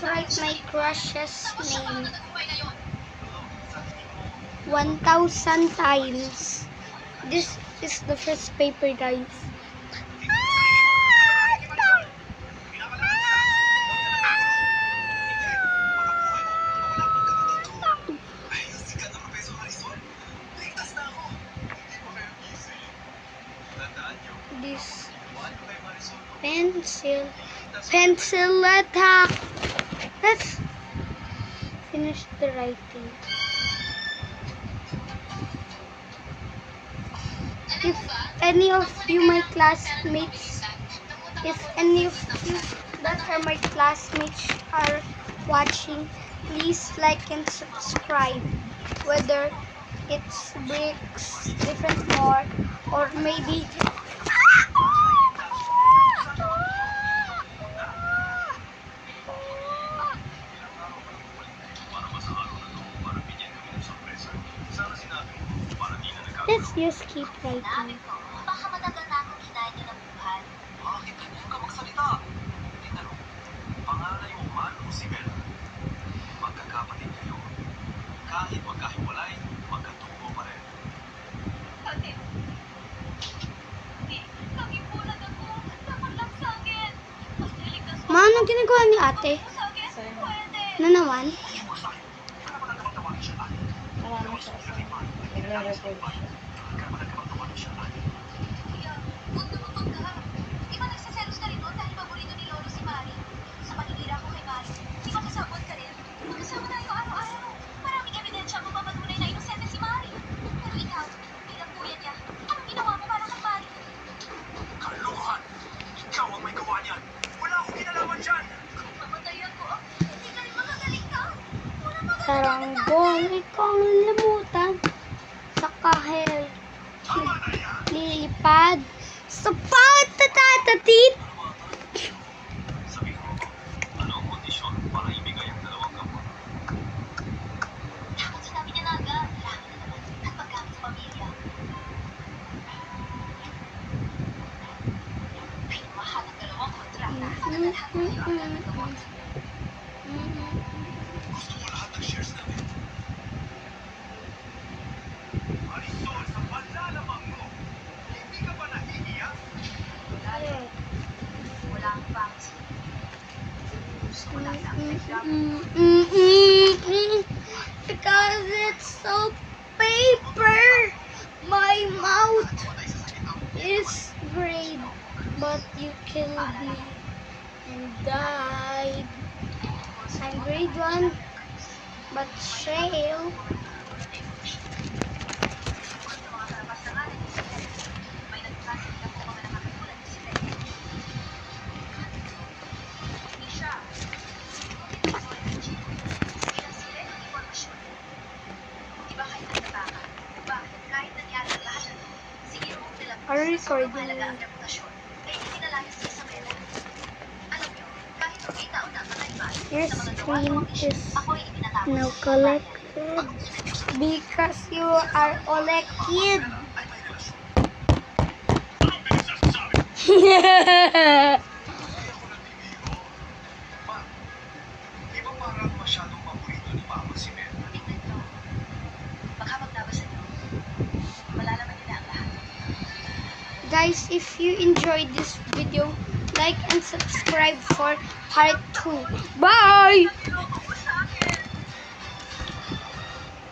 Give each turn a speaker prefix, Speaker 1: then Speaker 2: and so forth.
Speaker 1: write my crush's name 1,000 times. This is the first paper, guys. This pencil attack. Let's finish the writing. If any of you my classmates, if any of you that are my classmates are watching, please like and subscribe. Whether it's bricks, different more, or maybe let's just keep writing.
Speaker 2: Baka matagal na akong kinain niyo ng buhay.
Speaker 3: Bakit ganyan ka magsalita? Tinanong, pangalan mo man o si Bella? Magkakapatid kayo. Kahit magkahiwalay, magkatubo pa rin.
Speaker 2: Ate, kami po lang ako. Dapat lang sa akin. Mas niligtas ko.
Speaker 1: Ma, anong ginagawa ni ate?
Speaker 2: Sa akin, pwede.
Speaker 1: Na naman?
Speaker 3: Ayaw mo sa akin. Wala pa nagkakatawanan siya ate.
Speaker 4: Marami siya sa nagre-record siya.
Speaker 3: Kaya pa nagkakatawanan siya ate.
Speaker 2: Kuya, huwag na huwag ka. Di ba nagsaselos ka rin doon dahil paborito ni Lolo si Mari? Sa paninira ko kay Mari, di ba kasabot ka rin? Magkasama tayo araw-araw. Maraming ebidensya mo papatunay na inosente si Mari. Pero ikaw, bilang kuya niya, anong ginawa mo para kay Mari?
Speaker 3: Kalokohan! Ikaw ang may gawa niyan! Wala akong kinalaman dyan!
Speaker 2: Kung mamatay ako, hindi ka rin makakaligtas. Wala
Speaker 1: Saranggol, ikaw ang lamutan sa kahel.
Speaker 3: Tama na yan!
Speaker 1: Lilipad sa patatatit.
Speaker 3: Sabihin mo, ano ang kondisyon para ibigay ang dalawang gamot?
Speaker 2: Dapat sinabi niya na agad. Kailangan na naman at paggamit sa pamilya. Pinamahal ang dalawang kontrata. Pagdadalhan mo yung agad ng gamot.
Speaker 3: Gusto mo lahat ng shares namin? Marisol, sa panlalamang mo, hindi ka ba nahihiya?
Speaker 2: Wala akong pangis. Gusto ko lang na ang nag-drop.
Speaker 1: Because it's so paper. My mouth
Speaker 3: Patay sa sakit ang
Speaker 1: is great, but you killed me and died. I'm grade 1, but fail.
Speaker 2: May nagklase lang po mga nakatulad ni sila. Hindi siya. Sila sila ng impormasyon. Di ba kayo nagtataka? Bakit kahit nangyari ang lahat ito, sige mo nila
Speaker 1: Are you
Speaker 2: sa sobrang
Speaker 1: recording?
Speaker 2: mahalaga ang reputasyon, ay hindi nalayas si Isabela. Alam niyo, kahit ang 8 taon na ang matayban,
Speaker 1: Your
Speaker 2: sa mga gawa
Speaker 1: screen
Speaker 2: kong mission,
Speaker 1: is
Speaker 2: ako'y ibinatapos
Speaker 1: now
Speaker 2: sa bayan.
Speaker 1: collected because you are all a kid.
Speaker 3: ay may relasyon. Anong pinagsasasabi? Hindi ako nagbibiro. Ma, di ba parang masyadong paborito ni Mama si Bella?
Speaker 2: Tingnan niyo. Baka maglabas niyo. Malalaman nila ang lahat.
Speaker 1: Guys, if you enjoyed this video, like and subscribe for part 2. Bye!